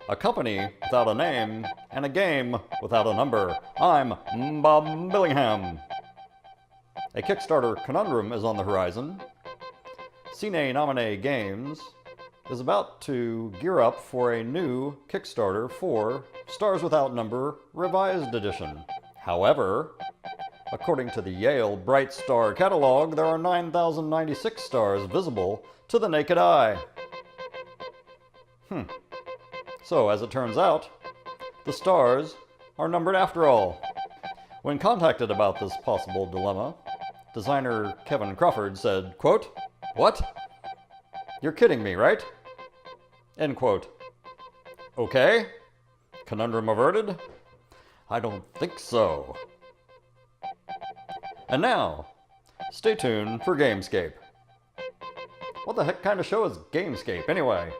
a company without a name, and a game without a number. I'm Bob Billingham. A Kickstarter conundrum is on the horizon. Sine Nomine Games is about to gear up for a new Kickstarter for Stars Without Number Revised Edition. However, according to the Yale Bright Star catalog, there are 9,096 stars visible to the naked eye. So, as it turns out, the stars are numbered after all. When contacted about this possible dilemma, designer Kevin Crawford said, quote, "What? You're kidding me, right?" End quote. Okay. Conundrum averted? I don't think so. And now, stay tuned for Gamescape. What the heck kind of show is Gamescape, anyway?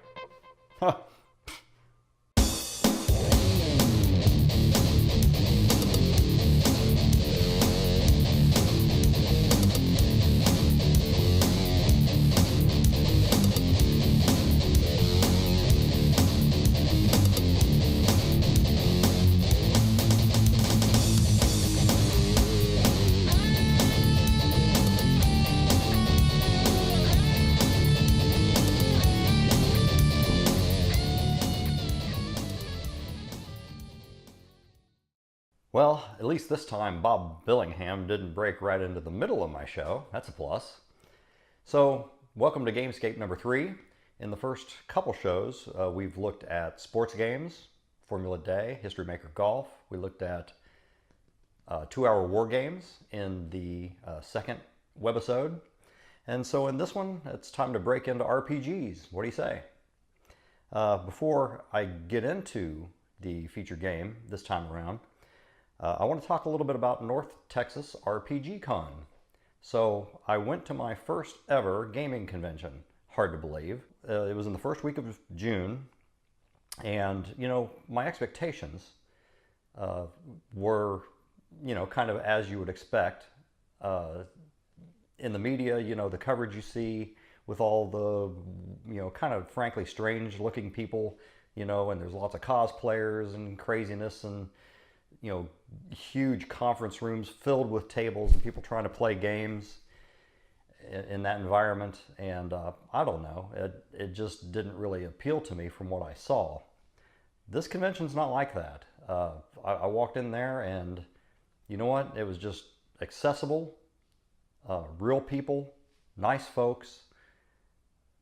Well, at least this time Bob Billingham didn't break right into the middle of my show. That's a plus. So, welcome to Gamescape number 3. In the first couple shows, we've looked at sports games, Formula Day, History Maker Golf. We looked at 2-hour war games in the second webisode. And so in this one, it's time to break into RPGs. What do you say? Before I get into the feature game this time around, I want to talk a little bit about North Texas RPG Con. So I went to my first ever gaming convention. Hard to believe. It was in the first week of June, and you know, my expectations were, you know, kind of as you would expect. In the media, you know, the coverage you see with all the, you know, kind of frankly strange looking people, you know, and there's lots of cosplayers and craziness and, you know, huge conference rooms filled with tables and people trying to play games in that environment. And I don't know, it just didn't really appeal to me from what I saw. This convention's not like that. I walked in there and you know what? It was just accessible, real people, nice folks.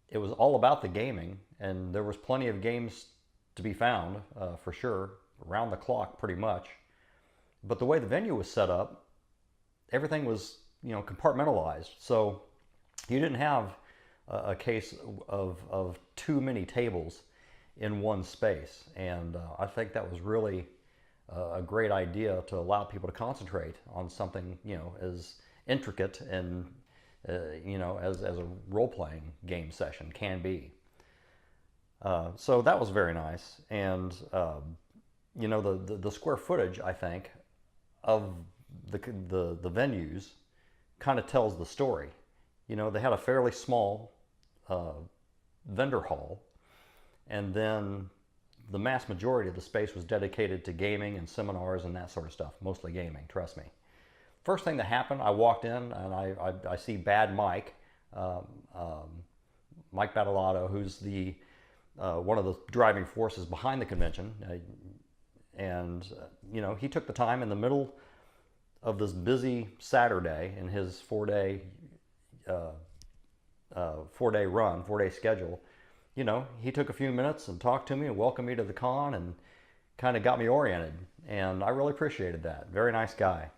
It was all about the gaming, and there was plenty of games to be found, for sure, around the clock pretty much. But the way the venue was set up, everything was, you know, compartmentalized. So you didn't have a case of too many tables in one space. And I think that was really a great idea to allow people to concentrate on something, you know, as intricate and, you know, as a role-playing game session can be. So that was very nice. And, you know, the square footage, I think, of the venues kind of tells the story. You know, they had a fairly small vendor hall, and then the mass majority of the space was dedicated to gaming and seminars and that sort of stuff, mostly gaming, trust me. First thing that happened, I walked in and I see Bad Mike, Mike Battalato, who's the one of the driving forces behind the convention. And you know, he took the time in the middle of this busy Saturday in his four-day schedule. You know, he took a few minutes and talked to me and welcomed me to the con and kind of got me oriented. And I really appreciated that. Very nice guy.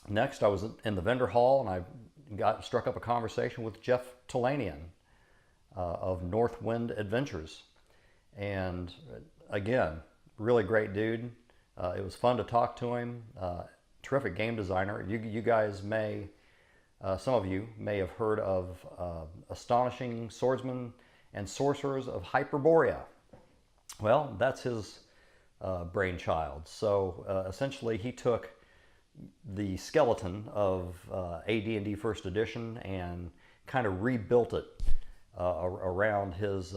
Next, I was in the vendor hall and I struck up a conversation with Jeff Talanian of Northwind Adventures. And again, really great dude. It was fun to talk to him. Terrific game designer. You guys may, some of you may have heard of Astonishing, Swordsmen, and Sorcerers of Hyperborea. Well, that's his brainchild. So essentially he took the skeleton of AD&D First Edition and kind of rebuilt it around his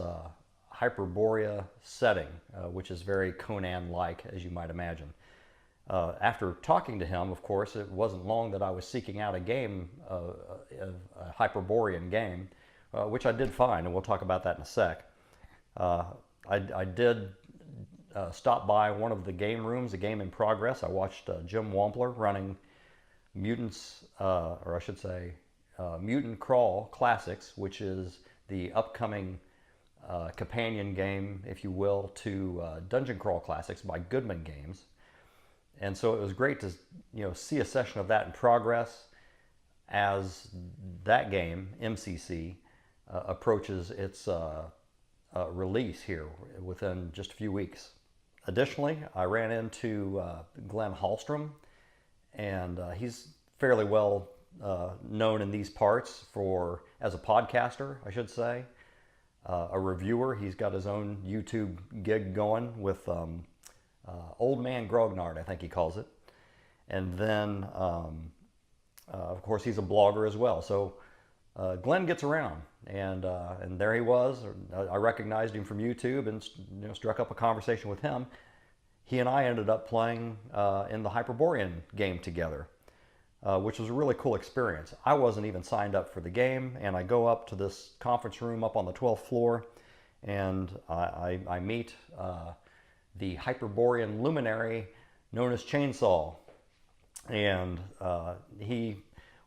Hyperborea setting, which is very Conan-like, as you might imagine. After talking to him, of course, it wasn't long that I was seeking out a game, a Hyperborean game, which I did find, and we'll talk about that in a sec. I did stop by one of the game rooms, a game in progress. I watched Jim Wampler running Mutants, or I should say, Mutant Crawl Classics, which is the upcoming companion game, if you will, to Dungeon Crawl Classics by Goodman Games. And so it was great to see a session of that in progress as that game, MCC, approaches its release here within just a few weeks. Additionally, I ran into Glenn Hallstrom, and he's fairly well known in these parts as a podcaster, I should say, a reviewer. He's got his own YouTube gig going with Old Man Grognard, I think he calls it. And then, of course, he's a blogger as well. So Glenn gets around, and there he was. I recognized him from YouTube and struck up a conversation with him. He and I ended up playing in the Hyperborean game together, which was a really cool experience. I wasn't even signed up for the game, and I go up to this conference room up on the 12th floor, and I meet the Hyperborean luminary known as Chainsaw, and he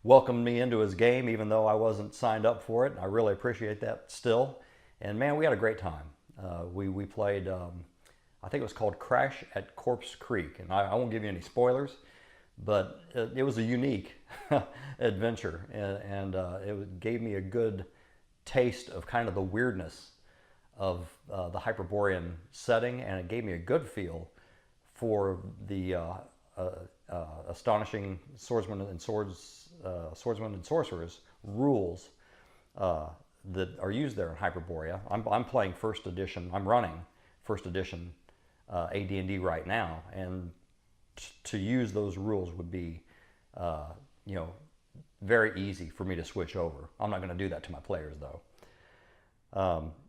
welcomed me into his game even though I wasn't signed up for it. I really appreciate that still, and man, we had a great time. We played, I think it was called Crash at Corpse Creek, and I won't give you any spoilers, but it was a unique adventure, and it gave me a good taste of kind of the weirdness of the Hyperborean setting, and it gave me a good feel for the Astonishing Swordsmen and Sorcerers rules that are used there in Hyperborea. I'm playing first edition. I'm running first edition AD&D right now, and to use those rules would be, very easy for me to switch over. I'm not going to do that to my players, though.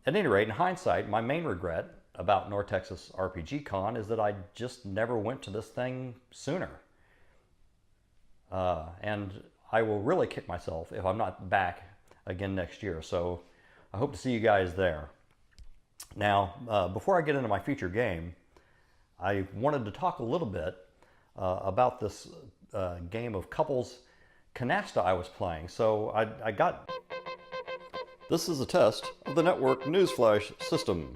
At any rate, in hindsight, my main regret about North Texas RPG Con is that I just never went to this thing sooner. And I will really kick myself if I'm not back again next year. So I hope to see you guys there. Now, before I get into my feature game, I wanted to talk a little bit about this game of couples canasta I was playing. So I got... This is a test of the network newsflash system.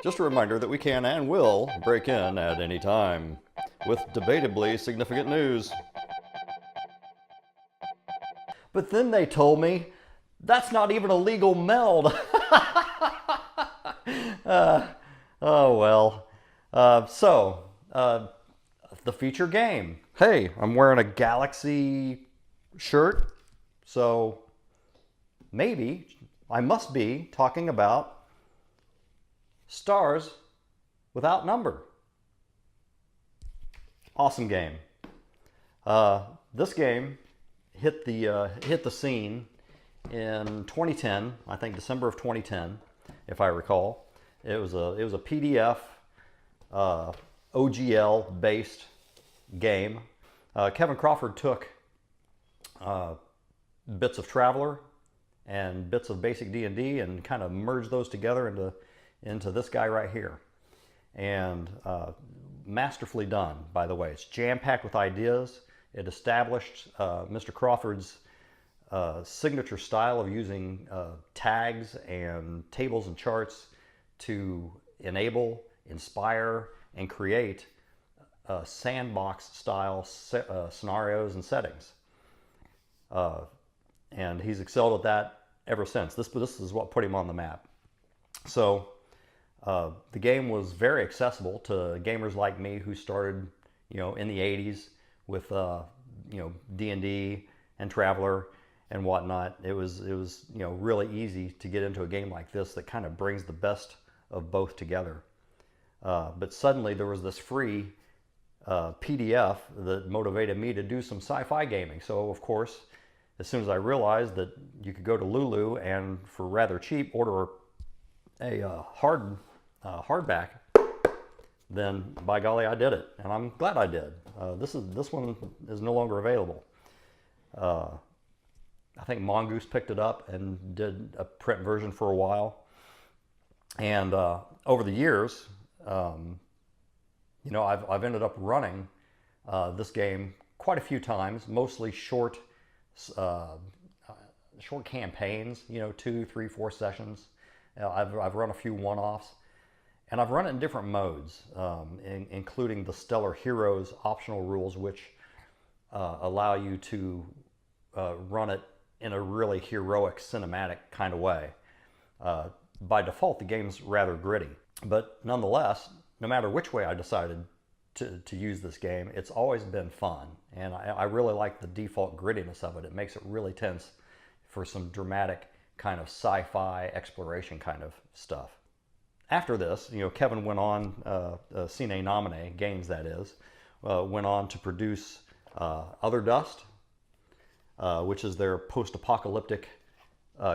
Just a reminder that we can and will break in at any time with debatably significant news. But then they told me that's not even a legal meld. Oh well. The feature game. Hey, I'm wearing a Galaxy shirt, so maybe I must be talking about Stars Without Number. Awesome game. This game hit the scene in 2010, I think December of 2010, if I recall. It was a PDF OGL based game. Kevin Crawford took bits of Traveler and bits of basic D&D and kind of merged those together into this guy right here. And masterfully done, by the way. It's jam-packed with ideas. It established Mr. Crawford's signature style of using tags and tables and charts to enable, inspire, and create sandbox-style scenarios and settings. And he's excelled at that ever since. This is what put him on the map. So the game was very accessible to gamers like me who started, in the 80s with, D&D and Traveler and whatnot. It was really easy to get into a game like this that kind of brings the best of both together. But suddenly there was this free PDF that motivated me to do some sci-fi gaming. So of course, as soon as I realized that you could go to Lulu and for rather cheap order a hardback, then by golly, I did it, and I'm glad I did. This one is no longer available. I think Mongoose picked it up and did a print version for a while. And over the years, you know, I've ended up running this game quite a few times, mostly short campaigns, you know, 2, 3, 4 sessions. I've run a few one-offs, and I've run it in different modes, including the Stellar Heroes optional rules, which allow you to run it in a really heroic cinematic kind of way. By default, the game's rather gritty, but nonetheless, no matter which way I decided to use this game, it's always been fun, and I really like the default grittiness of it. It makes it really tense for some dramatic kind of sci-fi exploration kind of stuff. After this, you know, Kevin went on, Sine Nomine Games that is, went on to produce Other Dust, which is their post-apocalyptic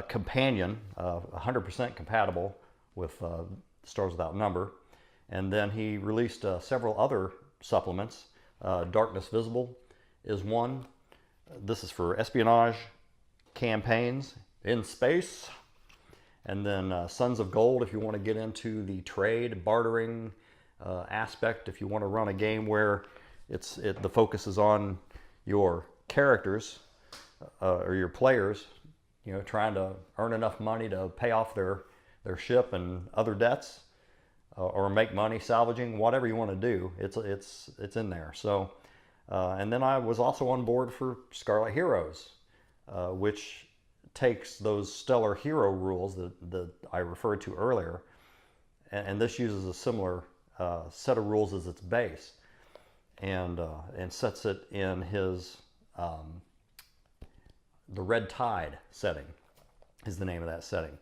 companion, 100% compatible with Stars Without Number. And then he released several other supplements. Darkness Visible is one. This is for espionage campaigns in space. And then Sons of Gold, if you want to get into the trade, bartering aspect, if you want to run a game where the focus is on your characters or your players, you know, trying to earn enough money to pay off their ship and other debts, or make money salvaging, whatever you want to do, it's in there. So, and then I was also on board for Scarlet Heroes, which takes those stellar hero rules that I referred to earlier, and this uses a similar set of rules as its base, and sets it in his the Red Tide setting is the name of that setting.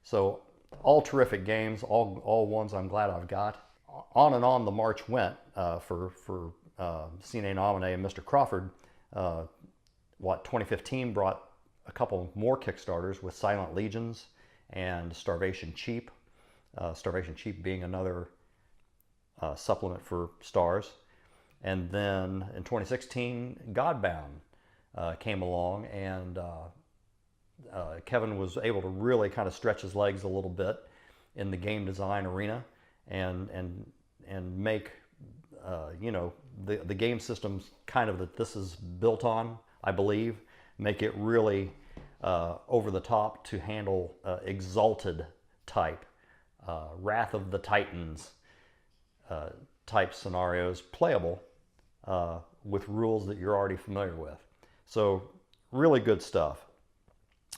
So all terrific games, all ones I'm glad I've got. On and on the march went for Sine Nomine and Mr. Crawford. 2015 brought a couple more Kickstarters with Silent Legions and Starvation Cheap. Starvation Cheap being another supplement for Stars. And then in 2016, Godbound came along, and Kevin was able to really kind of stretch his legs a little bit in the game design arena, and make you know, the game systems kind of that this is built on, I believe, make it really over the top to handle exalted type, Wrath of the Titans type scenarios, playable with rules that you're already familiar with. So really good stuff.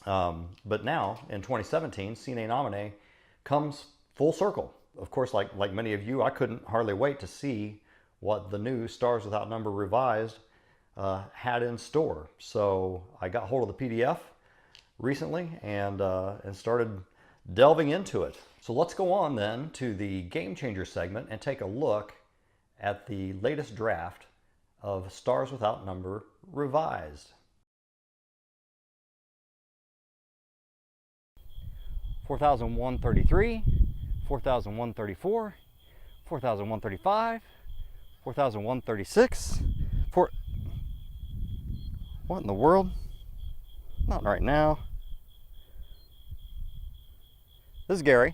But now in 2017, Sine Nomine comes full circle. Of course, like many of you, I couldn't hardly wait to see what the new Stars Without Number Revised had in store. So I got hold of the PDF recently and started delving into it. So let's go on then to the Game Changer segment and take a look at the latest draft of Stars Without Number Revised. 4,133, 4,134, 4,135, 4,136, what in the world? Not right now. This is Gary.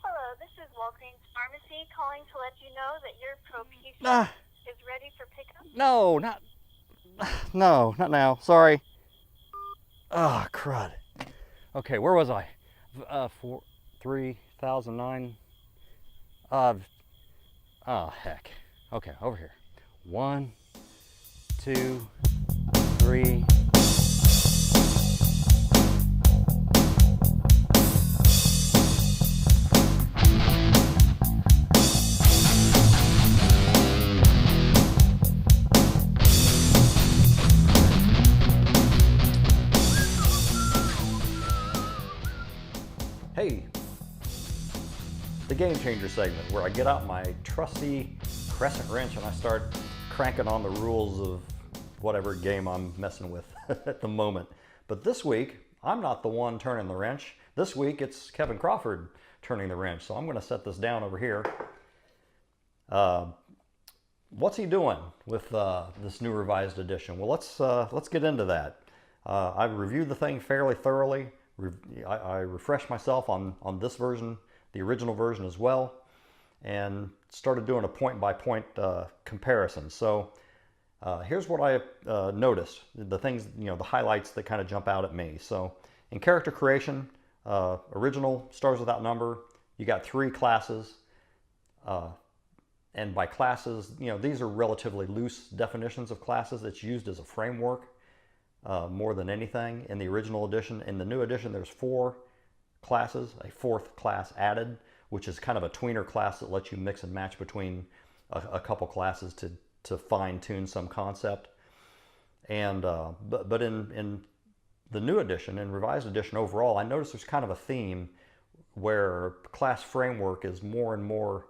Hello, this is Walgreens Pharmacy calling to let you know that your Propecia is ready for pickup. No, not now. Sorry. Oh, crud. Okay, where was I? 3,009. Oh, heck. Okay, over here. 1, 2, 3. Hey, the Game Changer segment, where I get out my trusty crescent wrench and I start cranking on the rules of whatever game I'm messing with at the moment. But this week, I'm not the one turning the wrench. This week it's Kevin Crawford turning the wrench. So I'm going to set this down over here. What's he doing with this new revised edition? Well, let's get into that. I've reviewed the thing fairly thoroughly. I refreshed myself on this version, the original version as well, and started doing a point-by-point comparison. So here's what I noticed, the things, the highlights that kind of jump out at me. So in character creation, original Stars Without Number, you got 3 classes. And by classes, these are relatively loose definitions of classes. It's used as a framework more than anything in the original edition. In the new edition, there's 4 classes, a 4th class added, which is kind of a tweener class that lets you mix and match between a couple classes to fine-tune some concept. And but in the new edition, in revised edition overall, I noticed there's kind of a theme where class framework is more and more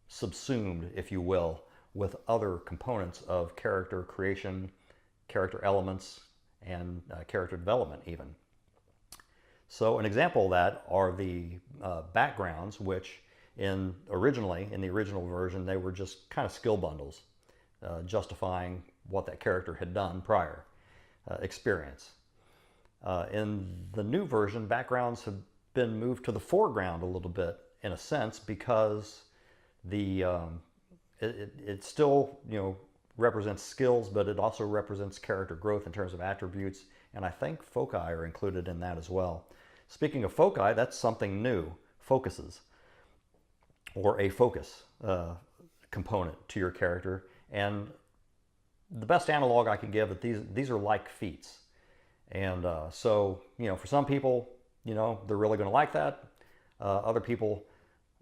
subsumed, if you will, with other components of character creation, character elements, and character development even. So an example of that are the backgrounds, which originally, in the original version, they were just kind of skill bundles, justifying what that character had done prior, experience. In the new version, backgrounds have been moved to the foreground a little bit, in a sense, because it still represents skills, but it also represents character growth in terms of attributes, and I think foci are included in that as well. Speaking of foci, that's something new, focuses, or a focus component to your character. And the best analog I can give is these are like feats, and so for some people, they're really going to like that. Other people,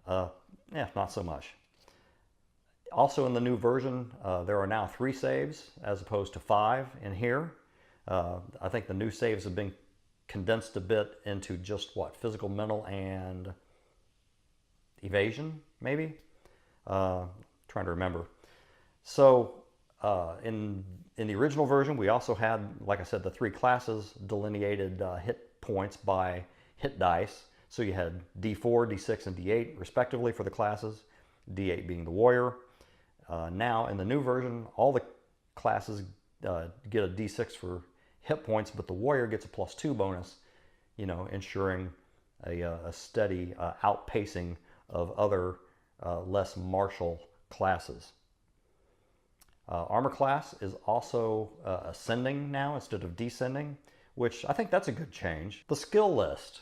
not so much. Also in the new version, there are now 3 saves as opposed to 5 in here. I think the new saves have been condensed a bit into just physical, mental, and evasion, maybe? Trying to remember. So in the original version, we also had, like I said, the 3 classes delineated hit points by hit dice. So you had D4, D6, and D8 respectively for the classes, D8 being the warrior. Now in the new version, all the classes get a D6 for hit points, but the warrior gets a +2 bonus, ensuring a steady outpacing of other less martial classes. Armor class is also ascending now instead of descending, which I think that's a good change. The skill list.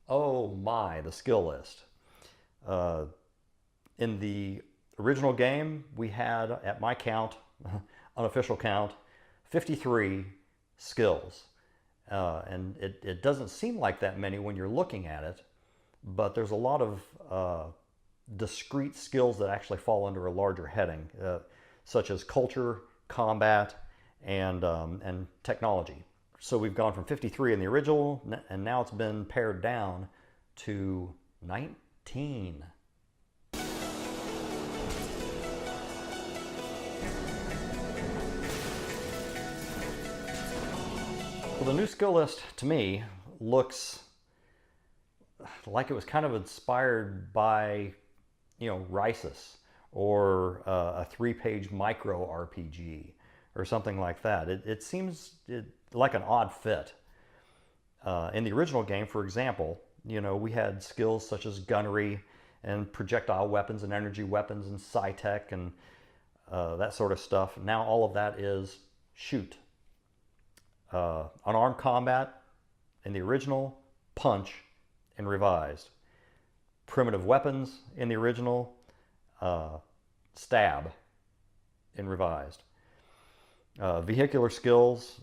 Oh my, the skill list. In the original game, we had, at my count, unofficial count, 53 skills. And it doesn't seem like that many when you're looking at it, but there's a lot of discrete skills that actually fall under a larger heading, such as culture, combat, and technology. So we've gone from 53 in the original, and now it's been pared down to 19. Well, the new skill list, to me, looks like it was kind of inspired by, Rysis, or a 3-page micro RPG, or something like that. It seems like an odd fit. In the original game, for example, we had skills such as gunnery and projectile weapons and energy weapons and sci-tech and that sort of stuff. Now all of that is shoot. Unarmed combat in the original, punch in revised. Primitive weapons in the original, stab in revised. Vehicular skills,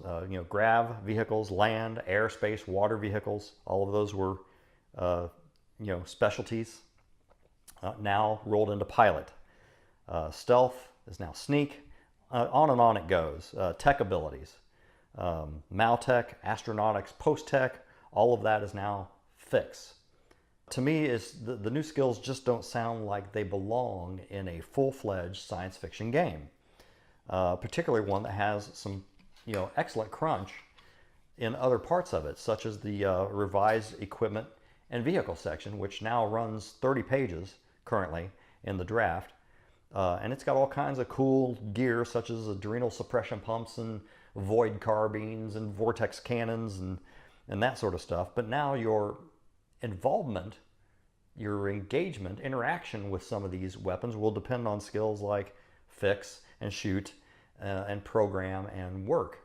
grav vehicles, land, air, space, water vehicles, all of those were, specialties, now rolled into pilot. Stealth is now sneak, on and on it goes. Tech abilities, Maltech, astronautics, post-tech, all of that is now fix. To me, the new skills just don't sound like they belong in a full-fledged science fiction game. Particularly one that has some, excellent crunch in other parts of it, such as the revised equipment and vehicle section, which now runs 30 pages currently in the draft. And it's got all kinds of cool gear, such as adrenal suppression pumps and void carbines and vortex cannons and that sort of stuff. But now your involvement, your engagement, interaction with some of these weapons will depend on skills like fix and shoot and program and work.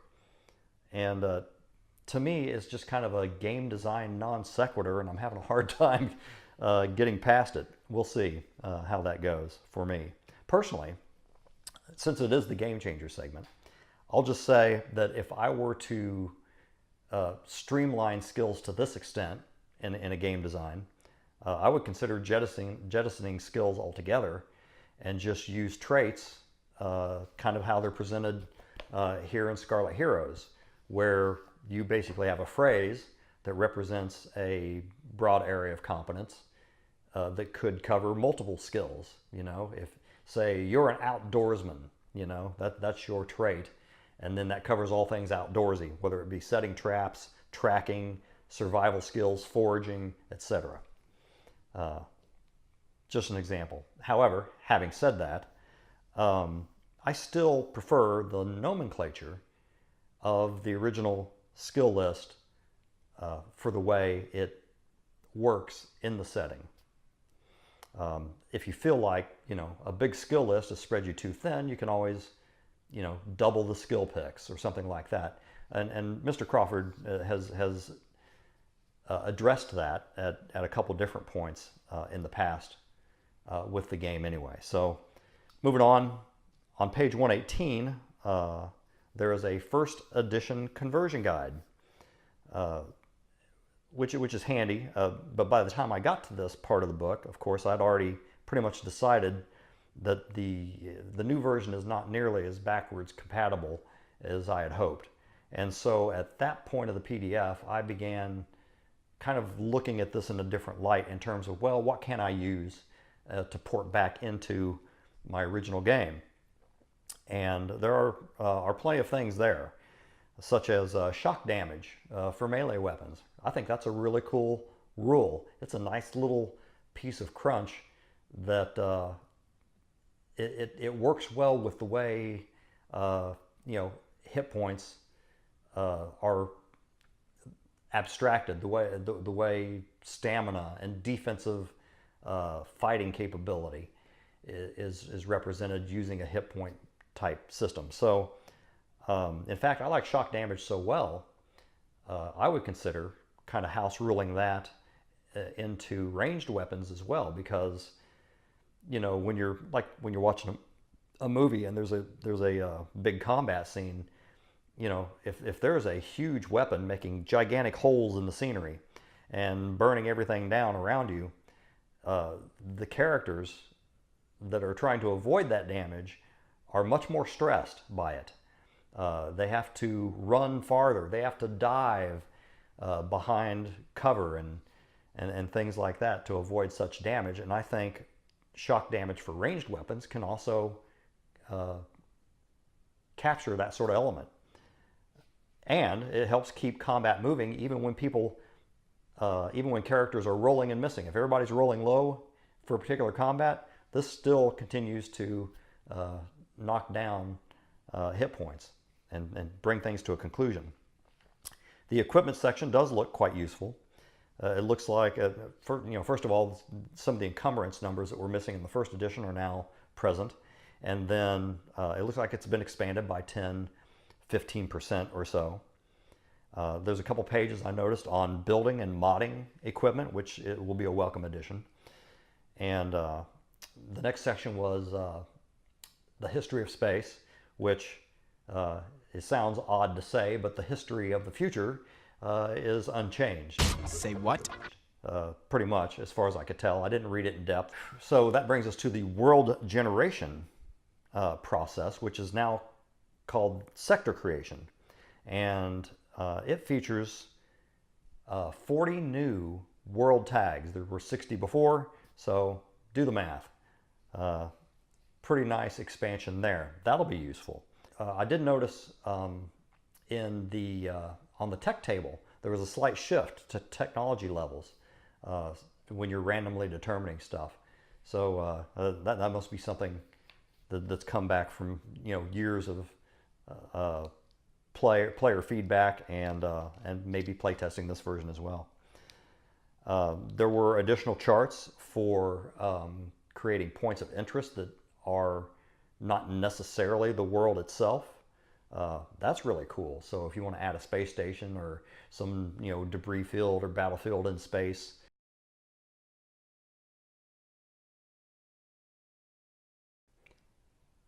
And to me, it's just kind of a game design non sequitur, and I'm having a hard time getting past it. We'll see how that goes for me. Personally, since it is the Game Changer segment, I'll just say that if I were to streamline skills to this extent in a game design, I would consider jettisoning skills altogether and just use traits, kind of how they're presented here in Scarlet Heroes, where you basically have a phrase that represents a broad area of competence that could cover multiple skills. You know, if say you're an outdoorsman, you know, that's your trait, and then that covers all things outdoorsy, whether it be setting traps, tracking, survival skills, foraging, etc. Just an example. However, having said that, I still prefer the nomenclature of the original skill list for the way it works in the setting. If you feel like, you know, a big skill list has spread you too thin, you can always, you know, double the skill picks or something like that. And Mr. Crawford has addressed that at a couple different points in the past with the game anyway. So moving on page 118, there is a first edition conversion guide, which is handy. But by the time I got to this part of the book, of course, I'd already pretty much decided that the new version is not nearly as backwards compatible as I had hoped. And so at that point of the PDF, I began kind of looking at this in a different light in terms of, well, what can I use to port back into my original game? And there are plenty of things there, such as shock damage for melee weapons. I think that's a really cool rule. It's a nice little piece of crunch that it works well with the way you know, hit points are abstracted, the way stamina and defensive fighting capability is represented using a hit point type system. So in fact, I like shock damage so well, I would consider kind of house ruling that into ranged weapons as well, because, you know, when you're watching a movie and there's a big combat scene, you know, if there's a huge weapon making gigantic holes in the scenery and burning everything down around you, the characters that are trying to avoid that damage are much more stressed by it. They have to run farther. They have to dive behind cover and things like that to avoid such damage. And I think shock damage for ranged weapons can also capture that sort of element. And it helps keep combat moving even when characters are rolling and missing. If everybody's rolling low for a particular combat, this still continues to knock down hit points and bring things to a conclusion. The equipment section does look quite useful. It looks like, first of all, some of the encumbrance numbers that were missing in the first edition are now present. And then it looks like it's been expanded by 15% or so. There's a couple pages I noticed on building and modding equipment, which it will be a welcome addition. And the next section was the history of space, which it sounds odd to say, but the history of the future is unchanged. Say what? Pretty much, as far as I could tell. I didn't read it in depth. So that brings us to the world generation process, which is now called sector creation. And it features 40 new world tags. There were 60 before, so do the math. Pretty nice expansion there. That'll be useful. I did notice in the on the tech table, there was a slight shift to technology levels when you're randomly determining stuff. So that must be something that's come back from years of player feedback and maybe playtesting this version as well. There were additional charts for creating points of interest that are not necessarily the world itself. That's really cool. So if you want to add a space station or some debris field or battlefield in space.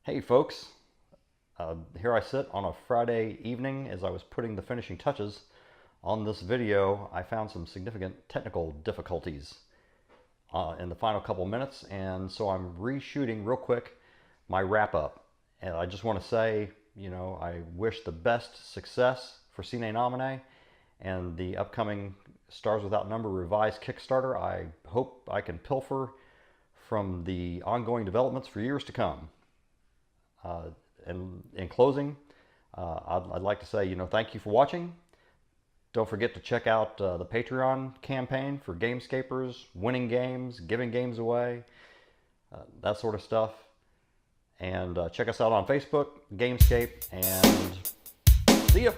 Hey folks, here I sit on a Friday evening as I was putting the finishing touches on this video. I found some significant technical difficulties in the final couple minutes, and so I'm reshooting real quick my wrap-up. And I just want to say, I wish the best success for Sine Nomine and the upcoming Stars Without Number revised Kickstarter. I hope I can pilfer from the ongoing developments for years to come. And in closing, I'd like to say, thank you for watching. Don't forget to check out the Patreon campaign for Gamescapers, winning games, giving games away, that sort of stuff. And check us out on Facebook, Gamescape, and see ya!